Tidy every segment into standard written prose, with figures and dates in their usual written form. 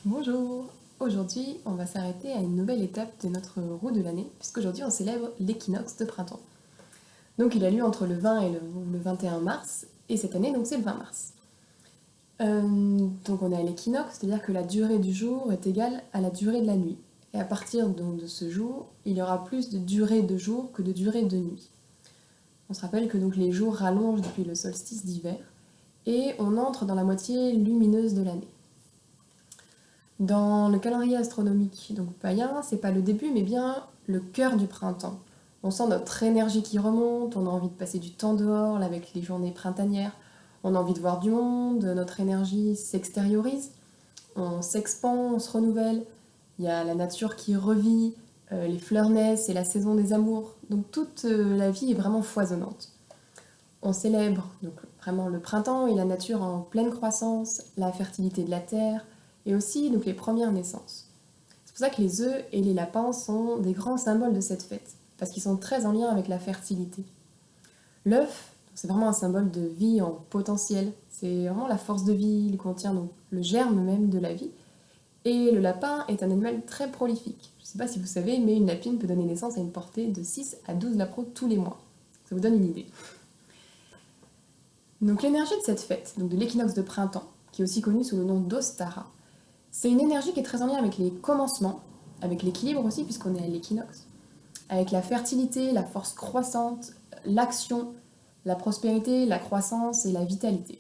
Bonjour! Aujourd'hui, on va s'arrêter à une nouvelle étape de notre roue de l'année, puisqu'aujourd'hui on célèbre l'équinoxe de printemps. Donc il a lieu entre le 20 et le 21 mars, et cette année donc c'est le 20 mars. Donc on est à l'équinoxe, c'est-à-dire que la durée du jour est égale à la durée de la nuit. Et à partir donc de ce jour, il y aura plus de durée de jour que de durée de nuit. On se rappelle que donc les jours rallongent depuis le solstice d'hiver, et on entre dans la moitié lumineuse de l'année. Dans le calendrier astronomique donc païen, c'est pas le début mais bien le cœur du printemps. On sent notre énergie qui remonte, on a envie de passer du temps dehors là, avec les journées printanières, on a envie de voir du monde, notre énergie s'extériorise, on s'expand, on se renouvelle, il y a la nature qui revit, les fleurs naissent, c'est la saison des amours, donc toute la vie est vraiment foisonnante. On célèbre donc vraiment le printemps et la nature en pleine croissance, la fertilité de la terre et aussi donc les premières naissances. C'est pour ça que les œufs et les lapins sont des grands symboles de cette fête, parce qu'ils sont très en lien avec la fertilité. L'œuf, c'est vraiment un symbole de vie en potentiel, c'est vraiment la force de vie, il contient donc le germe même de la vie. Et le lapin est un animal très prolifique. Je ne sais pas si vous savez, mais une lapine peut donner naissance à une portée de 6 à 12 lapins tous les mois. Ça vous donne une idée. Donc l'énergie de cette fête, donc de l'équinoxe de printemps, qui est aussi connue sous le nom d'Ostara, c'est une énergie qui est très en lien avec les commencements, avec l'équilibre aussi, puisqu'on est à l'équinoxe, avec la fertilité, la force croissante, l'action, la prospérité, la croissance et la vitalité.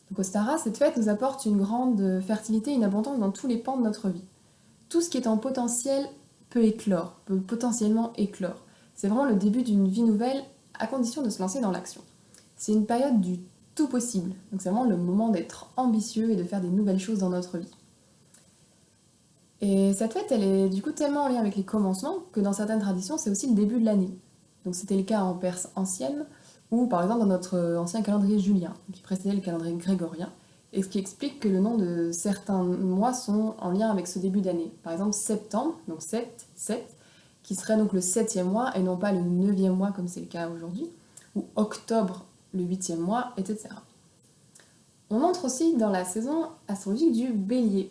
Donc Ostara, cette fête nous apporte une grande fertilité, une abondance dans tous les pans de notre vie. Tout ce qui est en potentiel peut éclore, peut potentiellement éclore. C'est vraiment le début d'une vie nouvelle, à condition de se lancer dans l'action. C'est une période du tout possible, donc c'est vraiment le moment d'être ambitieux et de faire des nouvelles choses dans notre vie. Et cette fête, elle est du coup tellement en lien avec les commencements que dans certaines traditions, c'est aussi le début de l'année. Donc c'était le cas en Perse ancienne, ou par exemple dans notre ancien calendrier julien, qui précédait le calendrier grégorien, et ce qui explique que le nom de certains mois sont en lien avec ce début d'année. Par exemple septembre, donc 7, 7, qui serait donc le 7e mois et non pas le 9e mois comme c'est le cas aujourd'hui, ou octobre, le 8e mois, etc. On entre aussi dans la saison astrologique du bélier.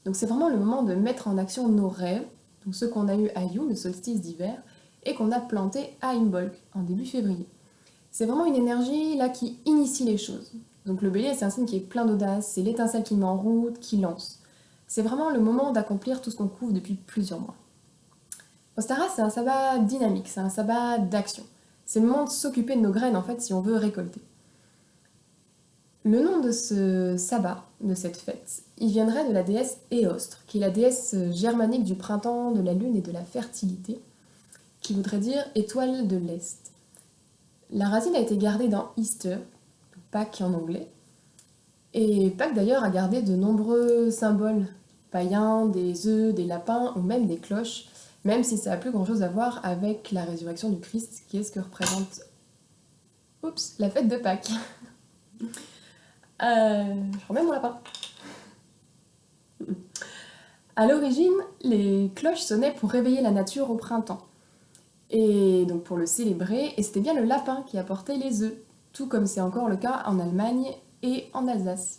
Donc c'est vraiment le moment de mettre en action nos rêves, donc ceux qu'on a eu à You, le solstice d'hiver, et qu'on a planté à Imbolc en début février. C'est vraiment une énergie là qui initie les choses. Donc le bélier, c'est un signe qui est plein d'audace, c'est l'étincelle qui met en route, qui lance. C'est vraiment le moment d'accomplir tout ce qu'on couvre depuis plusieurs mois. Ostara, c'est un sabbat dynamique, c'est un sabbat d'action. C'est le moment de s'occuper de nos graines en fait si on veut récolter. Le nom de ce sabbat, de cette fête, il viendrait de la déesse Éostre, qui est la déesse germanique du printemps, de la lune et de la fertilité, qui voudrait dire étoile de l'Est. La racine a été gardée dans Easter, Pâques en anglais, et Pâques d'ailleurs a gardé de nombreux symboles païens, des œufs, des lapins ou même des cloches, même si ça n'a plus grand chose à voir avec la résurrection du Christ, qui est ce que représente la fête de Pâques. Je remets mon lapin. À l'origine, les cloches sonnaient pour réveiller la nature au printemps. Et donc pour le célébrer, et c'était bien le lapin qui apportait les œufs, tout comme c'est encore le cas en Allemagne et en Alsace.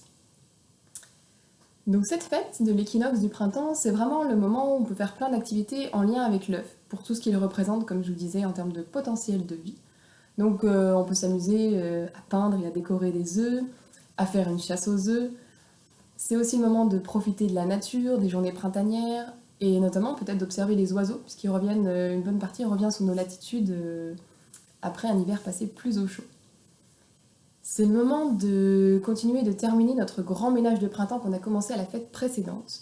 Donc cette fête de l'équinoxe du printemps, c'est vraiment le moment où on peut faire plein d'activités en lien avec l'œuf, pour tout ce qu'il représente, comme je vous disais, en termes de potentiel de vie. Donc on peut s'amuser à peindre et à décorer des œufs, à faire une chasse aux œufs. C'est aussi le moment de profiter de la nature, des journées printanières, et notamment peut-être d'observer les oiseaux, puisqu'ils reviennent, une bonne partie revient sous nos latitudes après un hiver passé plus au chaud. C'est le moment de continuer de terminer notre grand ménage de printemps qu'on a commencé à la fête précédente,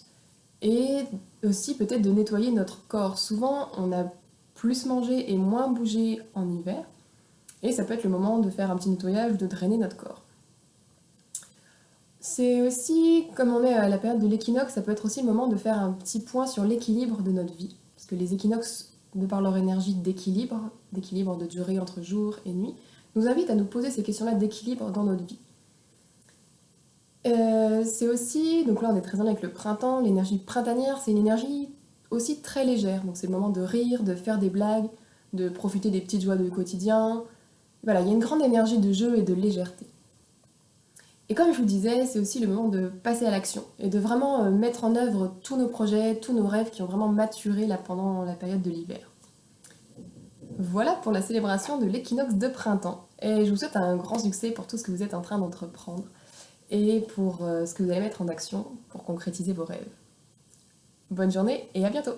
et aussi peut-être de nettoyer notre corps. Souvent, on a plus mangé et moins bougé en hiver, et ça peut être le moment de faire un petit nettoyage, de drainer notre corps. C'est aussi, comme on est à la période de l'équinoxe, ça peut être aussi le moment de faire un petit point sur l'équilibre de notre vie. Parce que les équinoxes, de par leur énergie d'équilibre de durée entre jour et nuit, nous invitent à nous poser ces questions-là d'équilibre dans notre vie. C'est aussi, donc là on est très en lien avec le printemps, l'énergie printanière, c'est une énergie aussi très légère. Donc c'est le moment de rire, de faire des blagues, de profiter des petites joies du quotidien. Voilà, il y a une grande énergie de jeu et de légèreté. Et comme je vous disais, c'est aussi le moment de passer à l'action et de vraiment mettre en œuvre tous nos projets, tous nos rêves qui ont vraiment maturé là pendant la période de l'hiver. Voilà pour la célébration de l'équinoxe de printemps. Et je vous souhaite un grand succès pour tout ce que vous êtes en train d'entreprendre et pour ce que vous allez mettre en action pour concrétiser vos rêves. Bonne journée et à bientôt!